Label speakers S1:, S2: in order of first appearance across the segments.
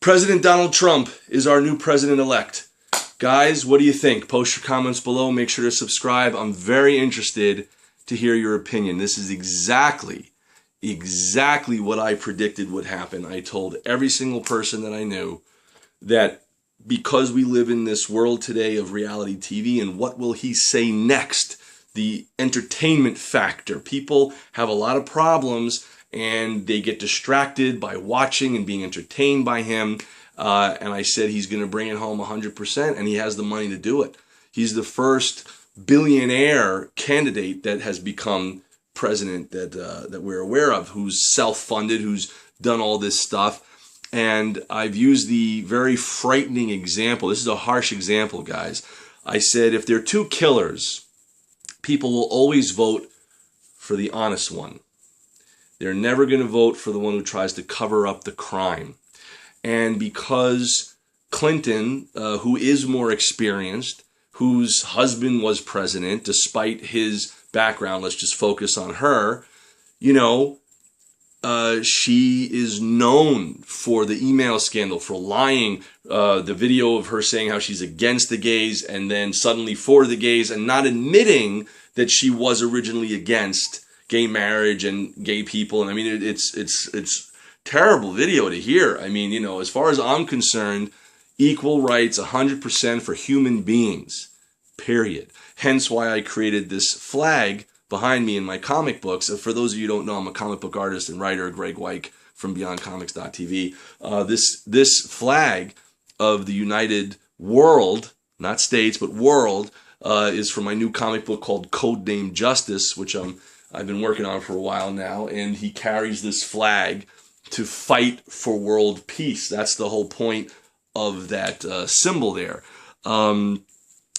S1: President Donald Trump is our new president-elect. Guys, what do you think? Post your comments below. Make sure to subscribe. I'm very interested to hear your opinion. This is exactly what I predicted would happen. I told every single person that I knew that because we live in this world today of reality TV and what will he say next, the entertainment factor. People have a lot of problems and they get distracted by watching and being entertained by him. And I said he's going to bring it home 100%, and he has the money to do it. He's the first billionaire candidate that has become president that we're aware of, who's self-funded, who's done all this stuff. And I've used the very frightening example. This is a harsh example, guys. I said if there are two killers, people will always vote for the honest one. They're never going to vote for the one who tries to cover up the crime. And because Clinton, who is more experienced, whose husband was president, despite his background, let's just focus on her, you know, she is known for the email scandal, for lying, the video of her saying how she's against the gays and then suddenly for the gays and not admitting that she was originally against gay marriage and gay people. And I mean, it's terrible video to hear. I mean, you know, as far as I'm concerned, equal rights 100% for human beings, period. Hence why I created this flag behind me in my comic books. For those of you who don't know, I'm a comic book artist and writer, Greg Weick from BeyondComics.tv. This flag of the United World, not states, but world, is from my new comic book called Codename Justice, which I've been working on for a while now. And he carries this flag to fight for world peace. That's the whole point of that symbol there. And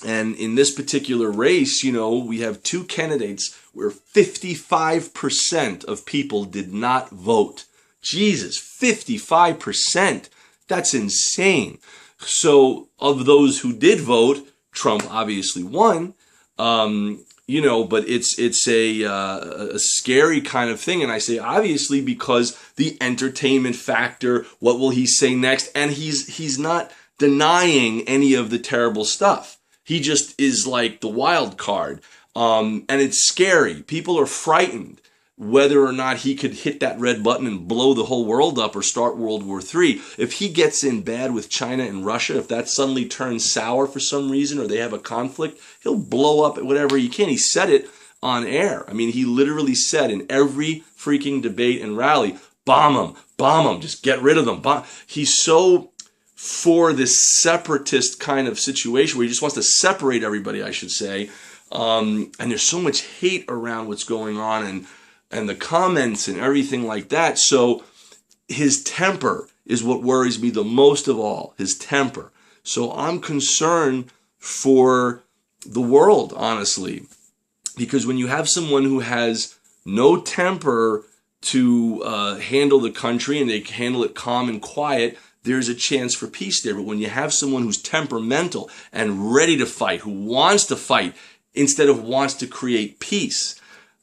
S1: in this particular race, you know, we have two candidates where 55% of people did not vote. Jesus, 55%. That's insane. So of those who did vote, Trump obviously won. You know, but it's a scary kind of thing. And I say obviously because the entertainment factor, what will he say next? And he's not denying any of the terrible stuff. He just is like the wild card. And it's scary. People are frightened whether or not he could hit that red button and blow the whole world up or start World War III. If he gets in bad with China and Russia, if that suddenly turns sour for some reason or they have a conflict, he'll blow up whatever he can. He said it on air. I mean, he literally said in every freaking debate and rally, bomb them, just get rid of them. He's so for this separatist kind of situation where he just wants to separate everybody, I should say. And there's so much hate around what's going on and the comments and everything like that. So his temper is what worries me the most of all, his temper. So I'm concerned for the world, honestly, because when you have someone who has no temper to handle the country and they handle it calm and quiet, there's a chance for peace there. But when you have someone who's temperamental and ready to fight, who wants to fight instead of wants to create peace,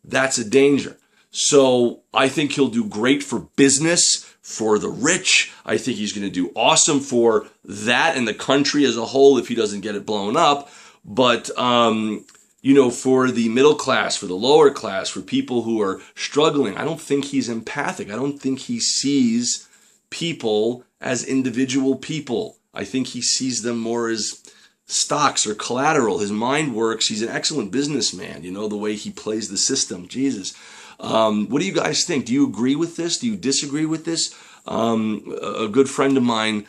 S1: that's a danger. So I think he'll do great for business, for the rich. I think he's going to do awesome for that and the country as a whole if he doesn't get it blown up. But, you know, for the middle class, for the lower class, for people who are struggling, I don't think he's empathic. I don't think he sees people as individual people. I think he sees them more as stocks or collateral. His mind works. He's an excellent businessman, you know, the way he plays the system. Jesus. What do you guys think? Do you agree with this? Do you disagree with this? A good friend of mine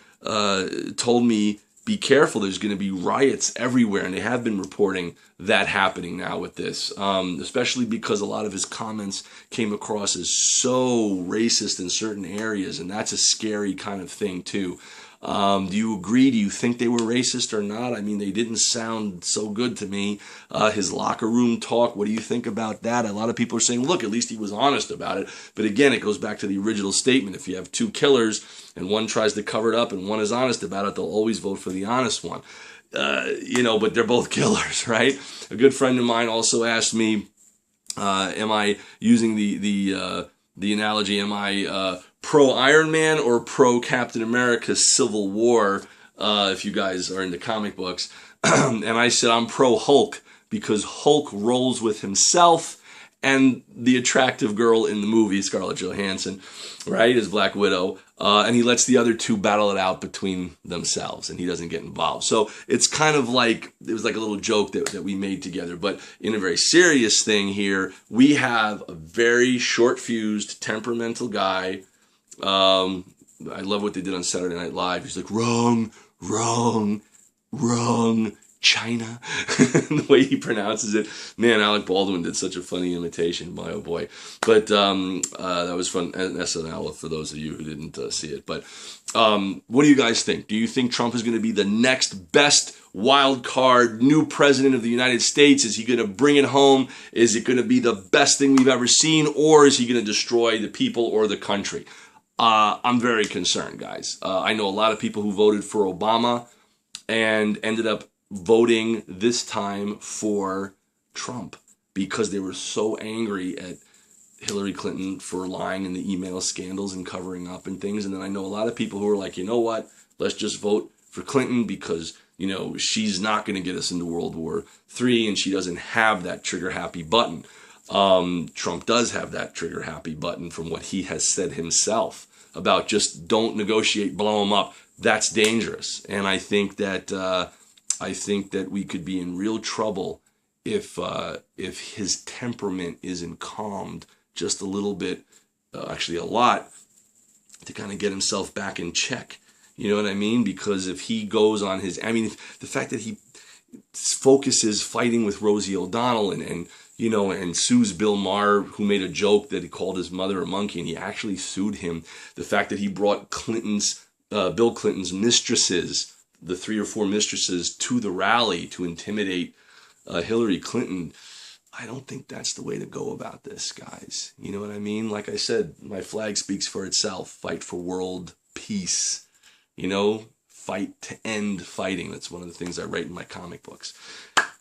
S1: told me, be careful, there's going to be riots everywhere, and they have been reporting that happening now with this, especially because a lot of his comments came across as so racist in certain areas, and that's a scary kind of thing too. Do you agree? Do you think they were racist or not? I mean, they didn't sound so good to me. His locker room talk, what do you think about that? A lot of people are saying, look, at least he was honest about it. But again, it goes back to the original statement. If you have two killers and one tries to cover it up and one is honest about it, they'll always vote for the honest one. You know, but they're both killers, right? A good friend of mine also asked me, am I using the the analogy, am I pro Iron Man or pro Captain America Civil War, if you guys are into comic books. And I said I'm pro Hulk because Hulk rolls with himself and the attractive girl in the movie, Scarlett Johansson, right, as Black Widow, and he lets the other two battle it out between themselves, and he doesn't get involved. So it's kind of like, it was like a little joke that we made together. But in a very serious thing here, we have a very short-fused, temperamental guy. I love what they did on Saturday Night Live. He's like, wrong, wrong, wrong. China, the way he pronounces it. Man, Alec Baldwin did such a funny imitation, my oh boy. But that was fun at SNL for those of you who didn't see it. But what do you guys think? Do you think Trump is going to be the next best wild card new president of the United States? Is he going to bring it home? Is it going to be the best thing we've ever seen? Or is he going to destroy the people or the country? I'm very concerned, guys. I know a lot of people who voted for Obama and ended up voting this time for Trump because they were so angry at Hillary Clinton for lying in the email scandals and covering up and things. And then I know a lot of people who are like, you know what, let's just vote for Clinton because, you know, she's not going to get us into World War III and she doesn't have that trigger happy button. Trump does have that trigger happy button from what he has said himself about just don't negotiate, blow him up. That's dangerous. And I think that we could be in real trouble if his temperament isn't calmed just a little bit, actually a lot, to kind of get himself back in check. You know what I mean? Because if he goes on his, I mean, the fact that he focuses fighting with Rosie O'Donnell and you know, and sues Bill Maher, who made a joke that he called his mother a monkey, and he actually sued him. The fact that he brought Bill Clinton's mistresses, the 3 or 4 mistresses, to the rally to intimidate Hillary Clinton, I don't think that's the way to go about this, guys. You know what I mean? Like I said, my flag speaks for itself. Fight for world peace. You know, fight to end fighting. That's one of the things I write in my comic books.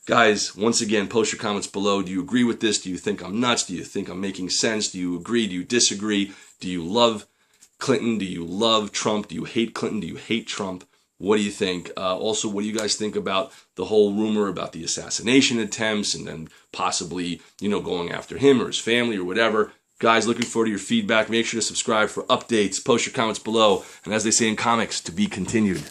S1: Guys, once again, post your comments below. Do you agree with this? Do you think I'm nuts? Do you think I'm making sense? Do you agree? Do you disagree? Do you love Clinton? Do you love Trump? Do you hate Clinton? Do you hate Trump? What do you think? Also, what do you guys think about the whole rumor about the assassination attempts and then possibly, you know, going after him or his family or whatever? Guys, looking forward to your feedback. Make sure to subscribe for updates. Post your comments below. And as they say in comics, to be continued.